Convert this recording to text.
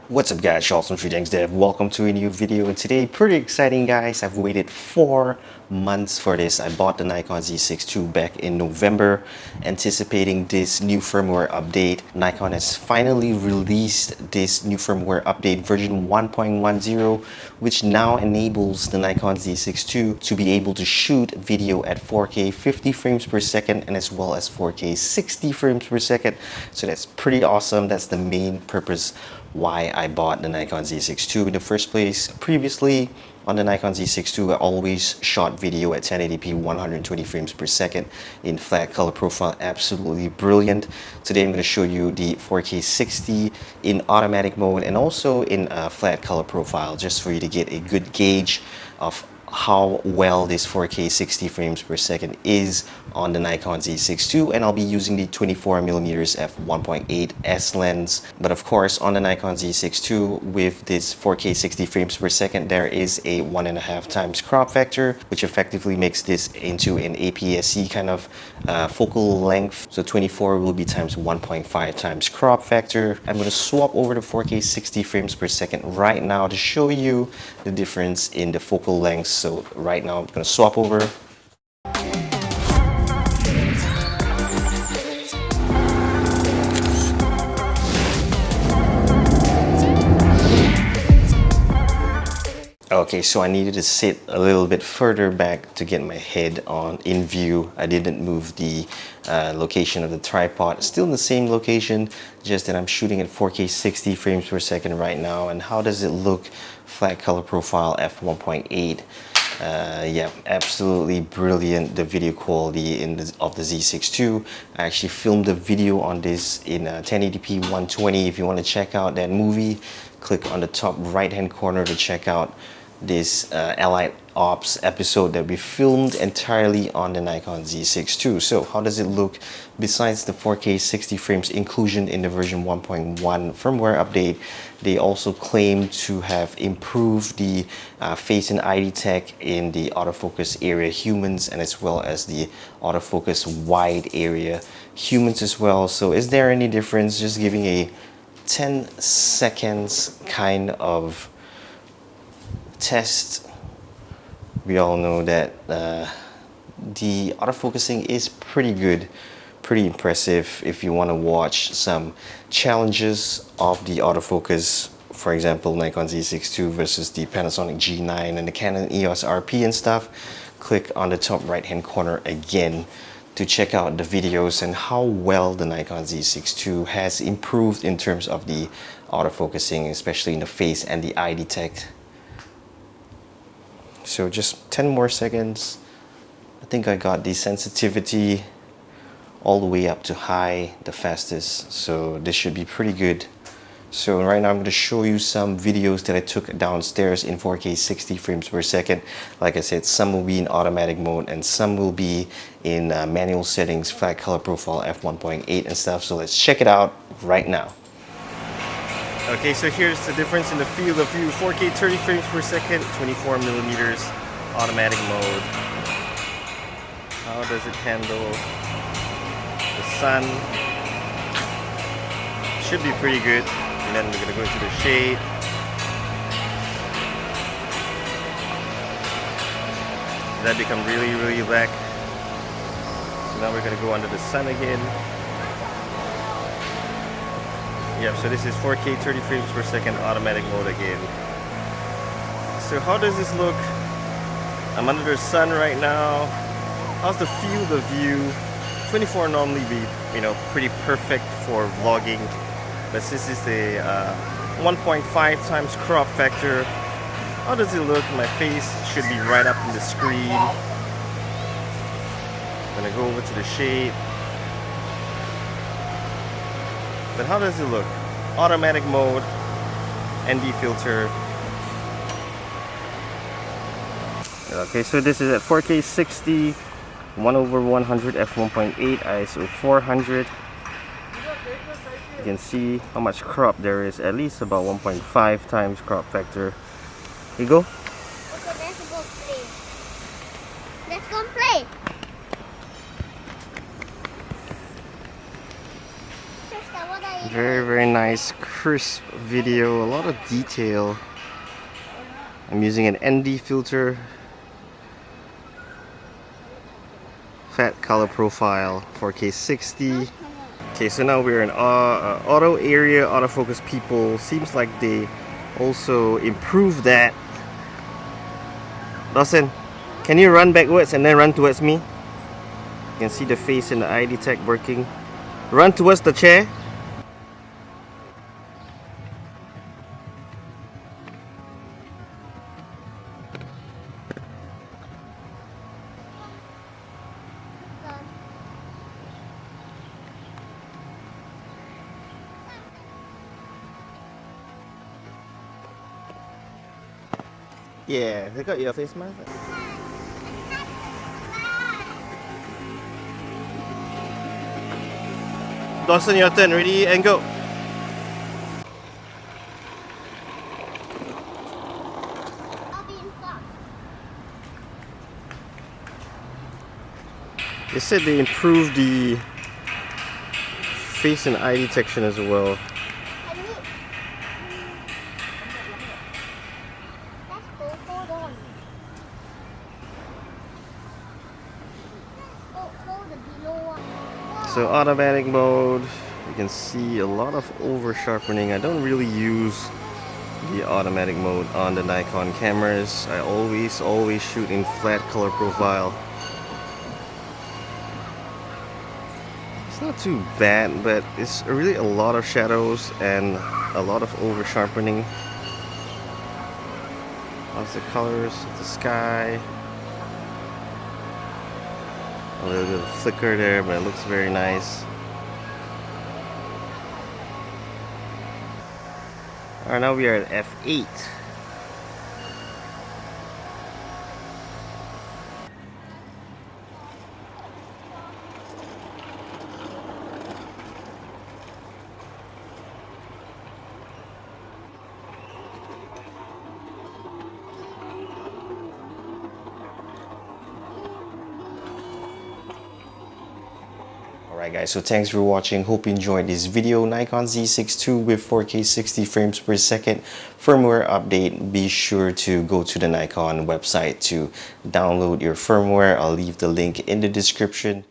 What's up guys, Charles from TreeTanksDev. Welcome to a new video, and today pretty exciting guys. I've waited 4 months for this. I bought the Nikon Z6II back in November, anticipating this new firmware update. Nikon has finally released this new firmware update version 1.10, which now enables the Nikon Z6II to be able to shoot video at 4K 50 frames per second and as well as 4K 60 frames per second. So that's pretty awesome. That's the main purpose why I bought the Nikon Z6II in the first place. Previously, on the Nikon Z6II, I always shot video at 1080p 120 frames per second in flat color profile. Absolutely brilliant. Today I'm going to show you the 4K 60 in automatic mode and also in flat color profile, just for you to get a good gauge of how well this 4K 60 frames per second is on the Nikon Z6II. And I'll be using the 24mm f1.8 S lens. But of course, on the Nikon Z6II with this 4K 60 frames per second, there is a 1.5 times crop factor, which effectively makes this into an APS-C kind of focal length. So 24 will be times 1.5 times crop factor. I'm going to swap over to 4K 60 frames per second right now to show you the difference in the focal length. So right now I'm going to swap over. Okay, so I needed to sit a little bit further back to get my head on in view. I didn't move the location of the tripod. Still in the same location, just that I'm shooting at 4K 60 frames per second right now. And how does it look? Flat color profile f1.8. Yeah, absolutely brilliant, the video quality of the Z6II. I actually filmed a video on this in 1080p 120. If you want to check out that movie, click on the top right hand corner to check out this Allied Ops episode that we filmed entirely on the Nikon Z6II. So how does it look? Besides the 4K 60 frames inclusion in the version 1.1 firmware update, they also claim to have improved the face and eye detect in the autofocus area humans, and as well as the autofocus wide area humans as well. So is there any difference? Just giving a 10 seconds kind of test. We all know that the autofocusing is pretty good, pretty impressive. If you want to watch some challenges of the autofocus, for example Nikon Z6II versus the Panasonic G9 and the Canon EOS RP and stuff, click on the top right hand corner again to check out the videos and how well the Nikon Z6II has improved in terms of the autofocusing, especially in the face and the eye detect. So just 10 more seconds. I think I got the sensitivity all the way up to high, the fastest. So this should be pretty good. So right now I'm going to show you some videos that I took downstairs in 4K 60 frames per second. Like I said, some will be in automatic mode and some will be in manual settings, flat color profile f1.8 and stuff. So let's check it out right now. Okay, so here's the difference in the field of view. 4K 30 frames per second, 24mm automatic mode. How does it handle the sun? Should be pretty good. And then we're gonna go into the shade. That become really black. So now we're gonna go under the sun again. Yep, so this is 4K 30 frames per second automatic mode again. So how does this look? I'm under the sun right now. How's the field of view? 24 normally be, pretty perfect for vlogging. But since it's a 1.5 times crop factor, how does it look? My face should be right up in the screen. I'm gonna go over to the shade. But how does it look? Automatic mode, ND filter. Okay, so this is at 4K 60, 1/100 f1.8, ISO 400. You can see how much crop there is, at least about 1.5 times crop factor. Here you go. Okay, let's go play. Let's go play. Very nice, crisp video, a lot of detail. I'm using an ND filter, fat color profile, 4K60. Okay, so now we're in auto area, autofocus people. Seems like they also improved that. Dawson, can you run backwards and then run towards me? You can see the face in the ID tag working. Run towards the chair. Yeah, they got your face mask. Dawson, your turn. Ready and go. They said they improved the face and eye detection as well. So automatic mode, you can see a lot of over sharpening. I don't really use the automatic mode on the Nikon cameras. I always shoot in flat color profile. It's not too bad, but it's really a lot of shadows and a lot of over sharpening. Lots of colors of the sky. A little bit of flicker there, but it looks very nice. Alright, now we are at f8. Alright guys, so thanks for watching. Hope you enjoyed this video. Nikon Z6II with 4K 60 frames per second firmware update. Be sure to go to the Nikon website to download your firmware. I'll leave the link in the description.